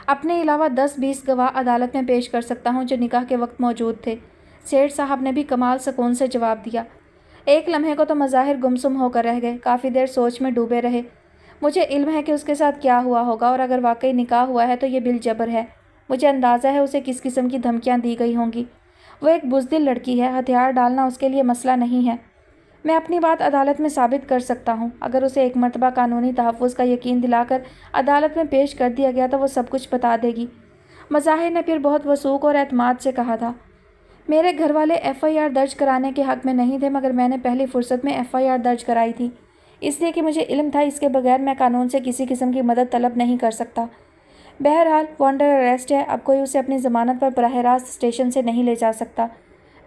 اپنے علاوہ 10-20 گواہ عدالت میں پیش کر سکتا ہوں جو نکاح کے وقت موجود تھے۔ سیٹھ صاحب نے بھی کمال سکون سے جواب دیا۔ ایک لمحے کو تو مظاہر گمسم ہو کر رہ گئے، کافی دیر سوچ میں ڈوبے رہے۔ مجھے علم ہے کہ اس کے ساتھ کیا ہوا ہوگا، اور اگر واقعی نکاح ہوا ہے تو یہ بالجبر ہے۔ مجھے اندازہ ہے اسے کس قسم کی دھمکیاں دی گئی ہوں گی۔ وہ ایک بزدل لڑکی ہے، ہتھیار ڈالنا اس کے لیے مسئلہ نہیں ہے۔ میں اپنی بات عدالت میں ثابت کر سکتا ہوں۔ اگر اسے ایک مرتبہ قانونی تحفظ کا یقین دلا کر عدالت میں پیش کر دیا گیا تو وہ سب کچھ بتا دے گی۔ مظاہر نے پھر بہت وثوق اور اعتماد سے کہا تھا، میرے گھر والے ایف آئی آر درج کرانے کے حق میں نہیں تھے، مگر میں نے پہلی فرصت میں ایف آئی آر درج کرائی تھی، اس لیے کہ مجھے علم تھا اس کے بغیر میں قانون سے کسی قسم کی مدد طلب نہیں کر سکتا۔ بہرحال وانڈر اریسٹ ہے، اب کوئی اسے اپنی ضمانت پر براہ راست اسٹیشن سے نہیں لے جا سکتا۔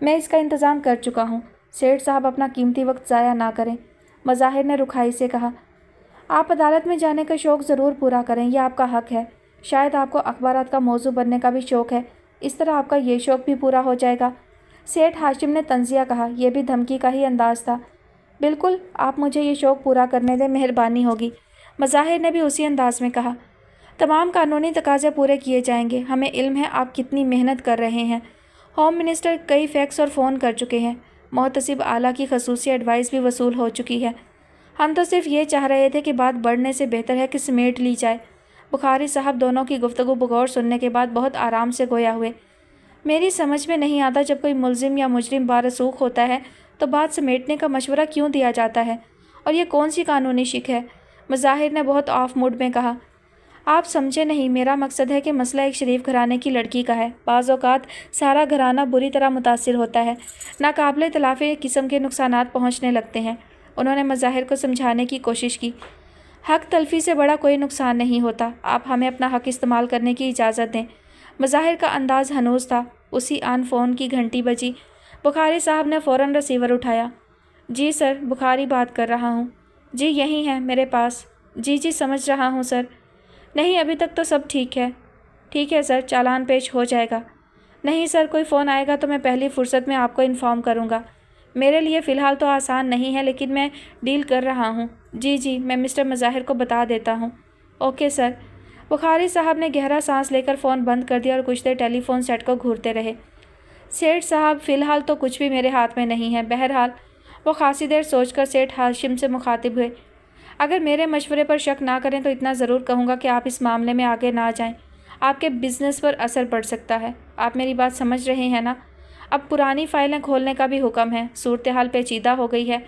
میں اس کا انتظام کر چکا ہوں۔ سیٹھ صاحب اپنا قیمتی وقت ضائع نہ کریں۔ مظاہر نے رکھائی سے کہا۔ آپ عدالت میں جانے کا شوق ضرور پورا کریں، یہ آپ کا حق ہے۔ شاید آپ کو اخبارات کا موضوع بننے کا بھی شوق ہے، اس طرح آپ کا یہ شوق بھی پورا ہو جائے گا۔ سیٹھ ہاشم نے طنزیہ کہا۔ یہ بھی دھمکی کا ہی انداز تھا۔ بالکل، آپ مجھے یہ شوق پورا کرنے دیں، مہربانی ہوگی، مظاہر نے بھی اسی انداز میں کہا۔ تمام قانونی تقاضے پورے کیے جائیں گے، ہمیں علم ہے آپ کتنی محنت کر رہے ہیں۔ ہوم منسٹر کئی فیکس اور فون کر چکے ہیں، محتسب اعلیٰ کی خصوصی ایڈوائس بھی وصول ہو چکی ہے۔ ہم تو صرف یہ چاہ رہے تھے کہ بات بڑھنے سے بہتر ہے کہ سمیٹ لی جائے۔ بخاری صاحب دونوں کی گفتگو بغور سننے کے بعد بہت آرام سے گویا ہوئے۔ میری سمجھ میں نہیں آتا، جب کوئی ملزم یا مجرم بارسوخ ہوتا ہے تو بات سمیٹنے کا مشورہ کیوں دیا جاتا ہے، اور یہ کون سی قانونی شک ہے؟ مظاہر نے بہت آف موڈ میں کہا۔ آپ سمجھے نہیں، میرا مقصد ہے کہ مسئلہ ایک شریف گھرانے کی لڑکی کا ہے۔ بعض اوقات سارا گھرانہ بری طرح متاثر ہوتا ہے، ناقابل تلافی قسم کے نقصانات پہنچنے لگتے ہیں۔ انہوں نے مظاہر کو سمجھانے کی کوشش کی۔ حق تلفی سے بڑا کوئی نقصان نہیں ہوتا، آپ ہمیں اپنا حق استعمال کرنے کی اجازت دیں۔ مظاہر کا انداز ہنوز تھا۔ اسی آن فون کی گھنٹی بجی۔ بخاری صاحب نے فوراً ریسیور اٹھایا۔ جی سر، بخاری بات کر رہا ہوں۔ جی یہی ہے میرے پاس۔ جی سمجھ رہا ہوں سر۔ نہیں، ابھی تک تو سب ٹھیک ہے۔ ٹھیک ہے سر، چالان پیش ہو جائے گا۔ نہیں سر، کوئی فون آئے گا تو میں پہلی فرصت میں آپ کو انفارم کروں گا۔ میرے لیے فی الحال تو آسان نہیں ہے، لیکن میں ڈیل کر رہا ہوں۔ جی میں مسٹر مظاہر کو بتا دیتا ہوں۔ Okay sir. بخاری صاحب نے گہرا سانس لے کر فون بند کر دیا اور کچھ دیر ٹیلی فون سیٹ کو گھورتے رہے۔ سیٹھ صاحب، فی الحال تو کچھ بھی میرے ہاتھ میں نہیں ہے، بہرحال۔ وہ خاصی دیر سوچ کر سیٹھ ہاشم سے مخاطب ہوئے۔ اگر میرے مشورے پر شک نہ کریں تو اتنا ضرور کہوں گا کہ آپ اس معاملے میں آگے نہ جائیں، آپ کے بزنس پر اثر پڑ سکتا ہے۔ آپ میری بات سمجھ رہے ہیں نا؟ اب پرانی فائلیں کھولنے کا بھی حکم ہے، صورتحال پیچیدہ ہو گئی ہے،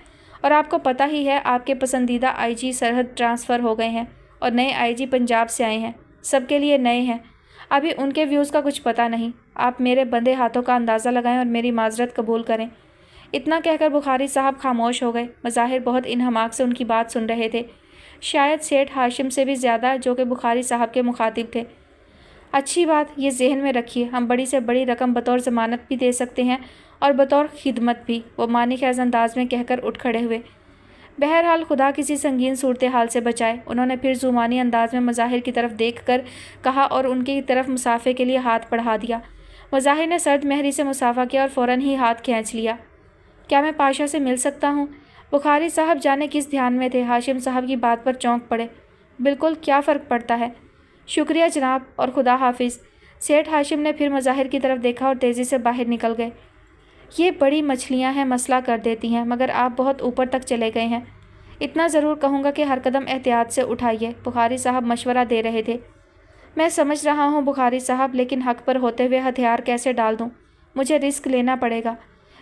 اور آپ کو پتہ ہی ہے آپ کے پسندیدہ آئی جی سرحد ٹرانسفر ہو گئے ہیں اور نئے آئی جی پنجاب سے آئے ہیں، سب کے لیے نئے ہیں، ابھی ان کے ویوز کا کچھ پتہ نہیں۔ آپ میرے بندے ہاتھوں کا اندازہ لگائیں اور میری معذرت قبول کریں۔ اتنا کہہ کر بخاری صاحب خاموش ہو گئے۔ مظاہر بہت انہماک سے ان کی بات سن رہے تھے، شاید سیٹھ ہاشم سے بھی زیادہ، جو کہ بخاری صاحب کے مخاطب تھے۔ اچھی بات، یہ ذہن میں رکھیے، ہم بڑی سے بڑی رقم بطور ضمانت بھی دے سکتے ہیں اور بطور خدمت بھی، وہ معنی خیز انداز میں کہہ کر اٹھ کھڑے ہوئے۔ بہرحال خدا کسی سنگین صورتحال سے بچائے، انہوں نے پھر زمانی انداز میں مظاہر کی طرف دیکھ کر کہا اور ان کی طرف مسافے کے لیے ہاتھ بڑھا دیا۔ مظاہر نے سرد مہری سے مسافہ کیا اور فوراً ہی ہاتھ کھینچ لیا۔ کیا میں پاشا سے مل سکتا ہوں؟ بخاری صاحب جانے کس دھیان میں تھے، ہاشم صاحب کی بات پر چونک پڑے۔ بالکل، کیا فرق پڑتا ہے؟ شکریہ جناب، اور خدا حافظ۔ سیٹھ ہاشم نے پھر مظاہر کی طرف دیکھا اور تیزی سے باہر نکل گئے۔ یہ بڑی مچھلیاں ہیں، مسئلہ کر دیتی ہیں، مگر آپ بہت اوپر تک چلے گئے ہیں۔ اتنا ضرور کہوں گا کہ ہر قدم احتیاط سے اٹھائیے، بخاری صاحب مشورہ دے رہے تھے۔ میں سمجھ رہا ہوں بخاری صاحب، لیکن حق پر ہوتے ہوئے ہتھیار کیسے ڈال دوں؟ مجھے رسک لینا پڑے گا،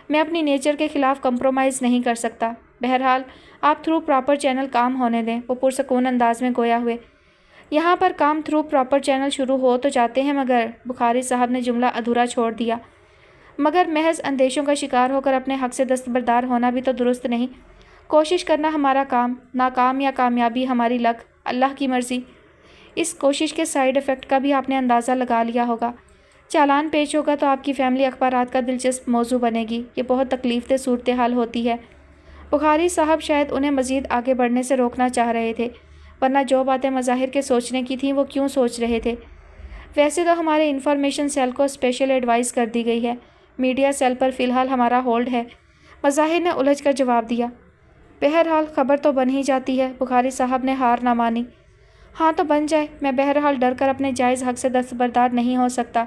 میں اپنی نیچر کے خلاف کمپرومائز نہیں کر سکتا۔ بہرحال آپ تھرو پراپر چینل کام ہونے دیں، وہ پرسکون انداز میں گویا ہوئے۔ یہاں پر کام تھرو پراپر چینل شروع ہو تو جاتے ہیں، مگر بخاری صاحب نے جملہ ادھورا چھوڑ دیا۔ مگر محض اندیشوں کا شکار ہو کر اپنے حق سے دستبردار ہونا بھی تو درست نہیں۔ کوشش کرنا ہمارا کام، ناکام یا کامیابی ہماری لک، اللہ کی مرضی۔ اس کوشش کے سائیڈ ایفیکٹ کا بھی آپ نے اندازہ لگا لیا ہوگا۔ چالان پیش ہوگا تو آپ کی فیملی اخبارات کا دلچسپ موضوع بنے گی، یہ بہت تکلیف دہ صورتحال ہوتی ہے۔ بخاری صاحب شاید انہیں مزید آگے بڑھنے سے روکنا چاہ رہے تھے، ورنہ جو باتیں مظاہر کے سوچنے کی تھیں وہ کیوں سوچ رہے تھے؟ ویسے تو ہمارے انفارمیشن سیل کو اسپیشل ایڈوائز کر دی گئی ہے، میڈیا سیل پر فی الحال ہمارا ہولڈ ہے، مظاہر نے الجھ کر جواب دیا۔ بہرحال خبر تو بن ہی جاتی ہے، بخاری صاحب نے ہار نہ مانی۔ ہاں تو بن جائے، میں بہرحال ڈر کر اپنے جائز حق سے دستبردار نہیں ہو سکتا،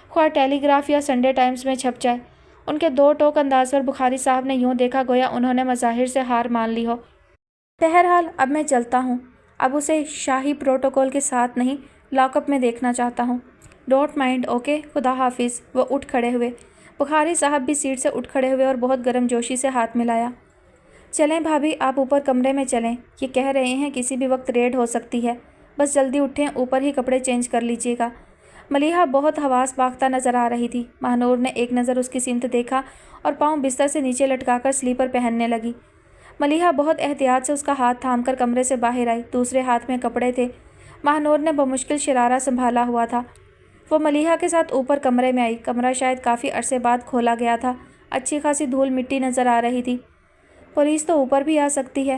خواہ ٹیلی گراف یا سنڈے ٹائمز میں چھپ جائے۔ ان کے دو ٹوک انداز پر بخاری صاحب نے یوں دیکھا گویا انہوں نے مظاہر سے ہار مان لی ہو۔ بہرحال اب میں چلتا ہوں، اب اسے شاہی پروٹوکول کے ساتھ نہیں، لاک اپ میں دیکھنا چاہتا ہوں۔ ڈونٹ مائنڈ، اوکے، خدا حافظ۔ وہ اٹھ کھڑے ہوئے۔ بخاری صاحب بھی سیٹ سے اٹھ کھڑے ہوئے اور بہت گرم جوشی سے ہاتھ ملایا۔ چلیں بھابھی، آپ اوپر کمرے میں چلیں، یہ کہہ رہے ہیں کسی بھی وقت ریڈ ہو سکتی ہے، بس جلدی اٹھیں، اوپر ہی کپڑے چینج کر لیجیے گا۔ ملیحہ بہت حواس باختہ نظر آ رہی تھی۔ ماہنور نے ایک نظر اس کی سمت دیکھا اور پاؤں بستر سے نیچے لٹکا کر سلیپر پہننے لگی۔ ملیحہ بہت احتیاط سے اس کا ہاتھ تھام کر کمرے سے باہر آئی، دوسرے ہاتھ میں کپڑے تھے، ماہنور نے بمشکل شرارہ سنبھالا ہوا تھا۔ وہ ملیحہ کے ساتھ اوپر کمرے میں آئی۔ کمرہ شاید کافی عرصے بعد کھولا گیا تھا، اچھی خاصی دھول مٹی نظر آ رہی تھی۔ پولیس تو اوپر بھی آ سکتی ہے،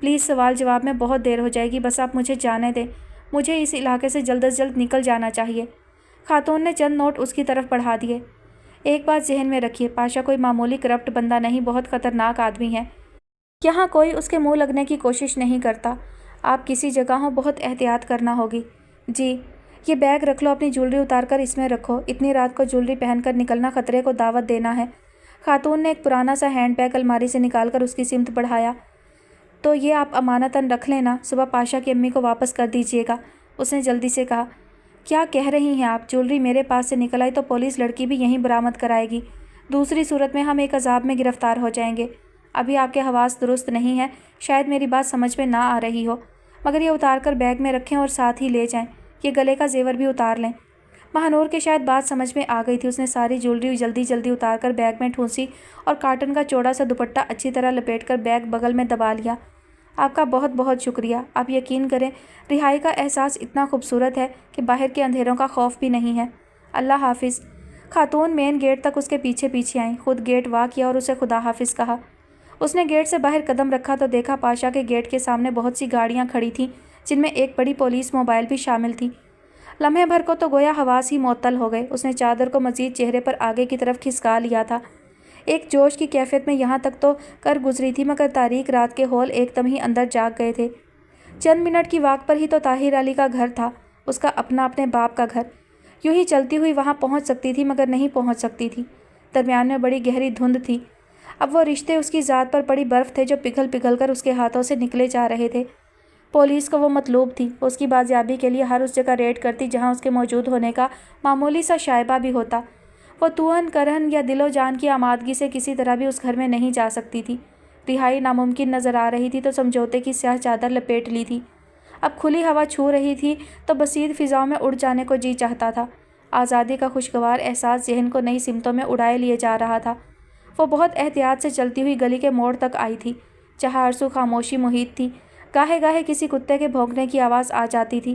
پلیز سوال جواب میں بہت دیر ہو جائے گی، بس آپ مجھے جانے دیں، مجھے اس علاقے سے جلد از جلد نکل جانا چاہیے۔ خاتون نے چند نوٹ اس کی طرف بڑھا دیے۔ ایک بات ذہن میں رکھیے، پاشا کوئی معمولی کرپٹ بندہ نہیں، بہت خطرناک آدمی ہے۔ یہاں کوئی اس کے منہ لگنے کی کوشش نہیں کرتا۔ آپ کسی جگہ ہوں، بہت احتیاط کرنا ہوگی۔ جی۔ یہ بیگ رکھ لو، اپنی جولری اتار کر اس میں رکھو، اتنی رات کو جولری پہن کر نکلنا خطرے کو دعوت دینا ہے۔ خاتون نے ایک پرانا سا ہینڈ بیگ الماری سے نکال کر اس کی سمت بڑھایا۔ تو یہ آپ امانتاً رکھ لینا، صبح پاشا کی امی کو واپس کر دیجیے گا، اس نے جلدی سے کہا۔ کیا کہہ رہی ہیں آپ؟ جولری میرے پاس سے نکل آئی تو پولیس لڑکی بھی یہیں برآمد کرائے گی، دوسری صورت میں ہم ایک عذاب میں گرفتار ہو جائیں گے۔ ابھی آپ کے حواس درست نہیں ہیں، شاید میری بات سمجھ میں نہ آ رہی ہو، مگر یہ اتار کر بیگ میں رکھیں اور ساتھ ہی لے جائیں، یہ گلے کا زیور بھی اتار لیں۔ مہانور کے شاید بات سمجھ میں آ گئی تھی، اس نے ساری جولری جلدی جلدی اتار کر بیگ میں ٹھونسی اور کاٹن کا چوڑا سا دوپٹہ اچھی طرح لپیٹ کر بیگ بغل میں دبا لیا۔ آپ کا بہت بہت شکریہ، آپ یقین کریں رہائی کا احساس اتنا خوبصورت ہے کہ باہر کے اندھیروں کا خوف بھی نہیں ہے۔ اللہ حافظ۔ خاتون مین گیٹ تک اس کے پیچھے پیچھے آئیں، خود گیٹ وا کیا اور اسے خدا حافظ کہا۔ اس نے گیٹ سے باہر قدم رکھا تو دیکھا پاشا کے گیٹ کے سامنے بہت سی گاڑیاں کھڑی تھیں، جن میں ایک بڑی پولیس موبائل بھی شامل تھی۔ لمحے بھر کو تو گویا حواس ہی معطل ہو گئے، اس نے چادر کو مزید چہرے پر آگے کی طرف کھسکا لیا تھا۔ ایک جوش کی کیفیت میں یہاں تک تو کر گزری تھی، مگر تاریک رات کے ہول ایک دم ہی اندر جاگ گئے تھے۔ چند منٹ کی واک پر ہی تو طاہر علی کا گھر تھا، اس کا اپنا اپنے باپ کا گھر۔ یوں ہی چلتی ہوئی وہاں پہنچ سکتی تھی، مگر نہیں پہنچ سکتی تھی، درمیان میں بڑی گہری دھند تھی۔ اب وہ رشتے اس کی ذات پر بڑی برف تھے جو پگھل پگھل کر اس کے ہاتھوں سے نکلے جا رہے تھے۔ پولیس کو وہ مطلوب تھی، وہ اس کی بازیابی کے لیے ہر اس جگہ ریڈ کرتی جہاں اس کے موجود ہونے کا معمولی سا شائبہ بھی ہوتا۔ وہ توہن کرہن یا دل و جان کی آمادگی سے کسی طرح بھی اس گھر میں نہیں جا سکتی تھی۔ رہائی ناممکن نظر آ رہی تھی تو سمجھوتے کی سیاہ چادر لپیٹ لی تھی۔ اب کھلی ہوا چھو رہی تھی تو بسیط فضاؤں میں اڑ جانے کو جی چاہتا تھا۔ آزادی کا خوشگوار احساس ذہن کو نئی سمتوں میں اڑائے لیے جا رہا تھا۔ وہ بہت احتیاط سے چلتی ہوئی گلی کے موڑ تک آئی تھی، جہاں ہر سو خاموشی محیط تھی، گاہے گاہے کسی کتے کے بھونکنے کی آواز آ جاتی تھی۔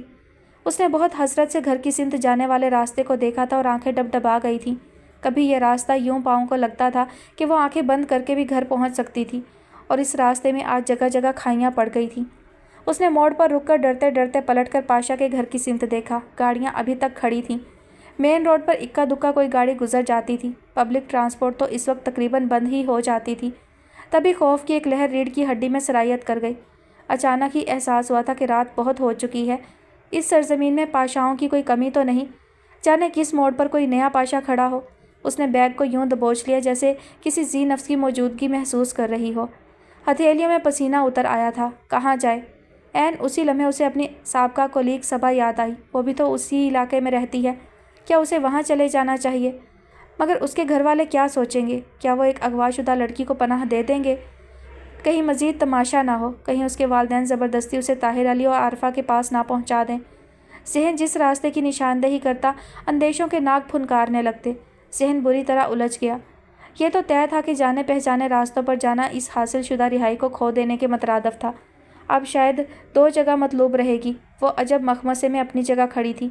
اس نے بہت حسرت سے گھر کی سمت جانے والے راستے کو دیکھا تھا اور آنکھیں ڈبڈبا گئی تھیں۔ کبھی یہ راستہ یوں پاؤں کو لگتا تھا کہ وہ آنکھیں بند کر کے بھی گھر پہنچ سکتی تھی، اور اس راستے میں آج جگہ جگہ کھائیاں پڑ گئی تھیں۔ اس نے موڑ پر رک کر ڈرتے ڈرتے پلٹ کر پاشا کے گھر کی سمت دیکھا۔ گاڑیاں ابھی تک کھڑی تھیں، مین روڈ پر اکا دکا کوئی گاڑی گزر جاتی تھی، پبلک ٹرانسپورٹ تو اس وقت تقریباً بند ہی ہو جاتی تھی۔ تبھی خوف کی ایک لہر ریڑھ کی ہڈی میں سرایت کر گئی۔ اچانک ہی احساس ہوا تھا کہ رات بہت ہو چکی ہے، اس سرزمین میں پاشاؤں کی کوئی کمی تو نہیں، جانے کس موڑ پر کوئی نیا پاشا کھڑا ہو۔ اس نے بیگ کو یوں دبوچ لیا جیسے کسی ذی نفس کی موجودگی محسوس کر رہی ہو۔ ہتھیلیوں میں پسینہ اتر آیا تھا۔ کہاں جائے؟ عین اسی لمحے اسے اپنی سابقہ کولیگ صبا یاد آئی، وہ بھی تو اسی علاقے میں رہتی ہے، کیا اسے وہاں چلے جانا چاہیے؟ مگر اس کے گھر والے کیا سوچیں گے؟ کیا وہ ایک اغوا شدہ لڑکی کو پناہ دے دیں گے؟ کہیں مزید تماشا نہ ہو، کہیں اس کے والدین زبردستی اسے طاہر علی اور عارفہ کے پاس نہ پہنچا دیں۔ ذہن جس راستے کی نشاندہی کرتا، اندیشوں کے ناک پھنکارنے لگتے۔ ذہن بری طرح الجھ گیا۔ یہ تو طے تھا کہ جانے پہچانے راستوں پر جانا اس حاصل شدہ رہائی کو کھو دینے کے مترادف تھا۔ اب شاید دو جگہ مطلوب رہے گی۔ وہ عجب مخمصے میں اپنی جگہ کھڑی تھی۔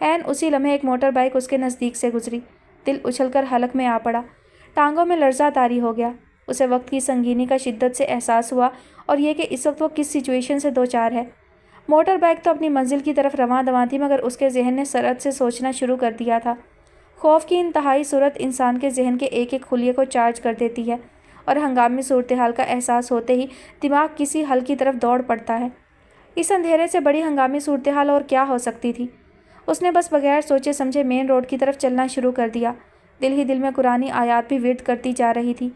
عین اسی لمحے ایک موٹر بائک اس کے نزدیک سے گزری۔ دل اچھل کر حلق میں آ پڑا، ٹانگوں میں لرزہ طاری ہو گیا۔ اسے وقت کی سنگینی کا شدت سے احساس ہوا، اور یہ کہ اس وقت وہ کس سچویشن سے دوچار ہے۔ موٹر بائک تو اپنی منزل کی طرف رواں دواں تھی، مگر اس کے ذہن نے سرعت سے سوچنا شروع کر دیا تھا۔ خوف کی انتہائی صورت انسان کے ذہن کے ایک ایک خلیے کو چارج کر دیتی ہے، اور ہنگامی صورتحال کا احساس ہوتے ہی دماغ کسی حل کی طرف دوڑ پڑتا ہے۔ اس اندھیرے سے بڑی ہنگامی صورتحال اور کیا ہو سکتی تھی؟ اس نے بس بغیر سوچے سمجھے مین روڈ کی طرف چلنا شروع کر دیا۔ دل ہی دل میں قرآنی آیات بھی ورد کرتی جا رہی تھی۔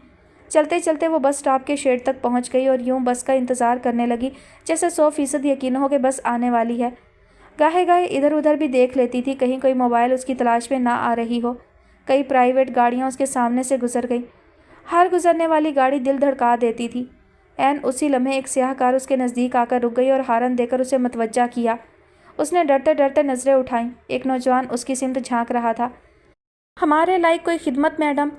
چلتے چلتے وہ بس اسٹاپ کے شیڈ تک پہنچ گئی اور یوں بس کا انتظار کرنے لگی جیسے 100% یقین ہو کہ بس آنے والی ہے۔ گاہے گاہے ادھر ادھر بھی دیکھ لیتی تھی، کہیں کوئی موبائل اس کی تلاش میں نہ آ رہی ہو۔ کئی پرائیویٹ گاڑیاں اس کے سامنے سے گزر گئیں، ہر گزرنے والی گاڑی دل دھڑکا دیتی تھی۔ عین اسی لمحے ایک سیاہ کار اس کے نزدیک آ کر رک گئی اور ہارن دے کر اسے متوجہ کیا۔ اس نے ڈرتے ڈرتے نظریں اٹھائیں۔ ایک نوجوان اس کی سمت جھانک رہا تھا۔ ہمارے لائق کوئی خدمت میڈم؟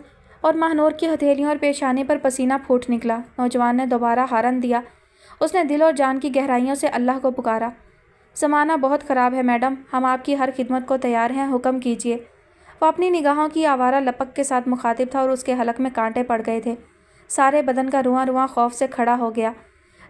اور مہنور کی ہتھیلیوں اور پیشانی پر پسینہ پھوٹ نکلا۔ نوجوان نے دوبارہ ہارن دیا۔ اس نے دل اور جان کی گہرائیوں سے اللہ کو پکارا۔ زمانہ بہت خراب ہے میڈم، ہم آپ کی ہر خدمت کو تیار ہیں، حکم کیجیے۔ وہ اپنی نگاہوں کی آوارہ لپک کے ساتھ مخاطب تھا اور اس کے حلق میں کانٹے پڑ گئے تھے۔ سارے بدن کا رواں رواں خوف سے کھڑا ہو گیا۔